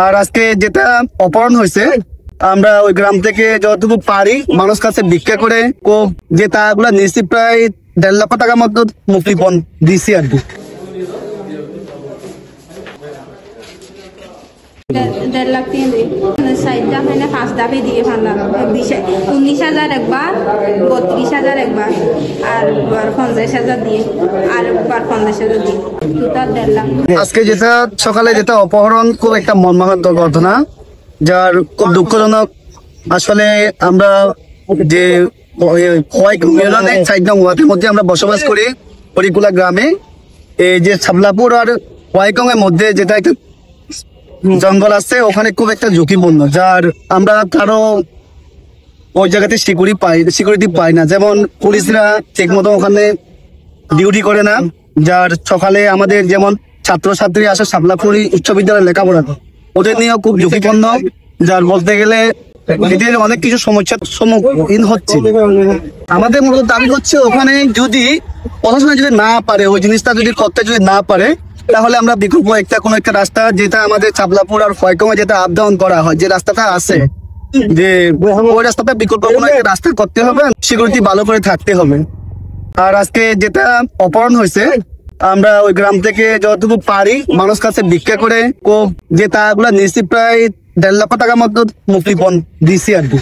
আর আজকে যেটা অপহরণ হয়েছে, আমরা ওই গ্রাম থেকে যতটুকু পারি মানুষ কাছে ভিক্ষা করে যে টাকাগুলো নিয়েছি প্রায় 1.5 লক্ষ টাকার মতো মুক্তিপণ দিছি আর কি। 1.5 লাখ দিয়ে দিই, 60 ধাপ হয় না 5 ধাপে দিয়ে ফেললাম। 19,000 একবার, 32,000 একবার, আর 50,000 দিয়ে, আর 50,000 দিয়ে, টোটাল 1.5 লাখ। আজকে যেটা সকালে যেটা অপহরণ খুব একটা মর্মাহত ঘটনা, যার খুব দুঃখজনক। আসলে আমরা যে ইউনিয়নের 4 নং ওয়ার্ডের মধ্যে আমরা বসবাস করি, হরিকুলা গ্রামে। এই যে সাবলাপুর আর হোয়াইকং এর মধ্যে যেটা একটা জঙ্গল আছে, ওখানে খুব একটা ঝুঁকিপূর্ণ, যার আমরা কারো ওই জায়গাতে সিকিউরিটি পাই না। যেমন পুলিশরা ঠিক মতো ওখানে ডিউটি করে না, যার সকালে আমাদের যেমন ছাত্রছাত্রী আসে সাবলাপুর উচ্চ বিদ্যালয়ে লেখাপড়া, ওদের নিয়েও খুব ঝুঁকিপূর্ণ। যার বলতে গেলে এদের অনেক কিছু সমস্যার সম্মুখীন হচ্ছে। আমাদের মূলত দাবি হচ্ছে, ওখানে যদি প্রশাসন যদি না পারে ওই জিনিসটা যদি করতে যদি না পারে, তাহলে আমরা বিকল্প কোনো একটা রাস্তা, যেটা আমাদের চাবলাপুর আর ফয়কমে যেটা আপ ডাউন করা হয়, যে রাস্তাটা আছে, যে ওই রাস্তাটা বিকল্প কোনো একটা রাস্তা করতে হবে, সিকিউরিটি ভালো করে থাকতে হবে। আর আজকে যেটা অপহরণ হয়েছে, আমরা ওই গ্রাম থেকে যতটুকু পারি মানুষ কাছে ভিক্ষা করে যে টাকাগুলো নিয়েছি প্রায় 1.5 লক্ষ টাকার মতো মুক্তিপণ দিছি আর কি।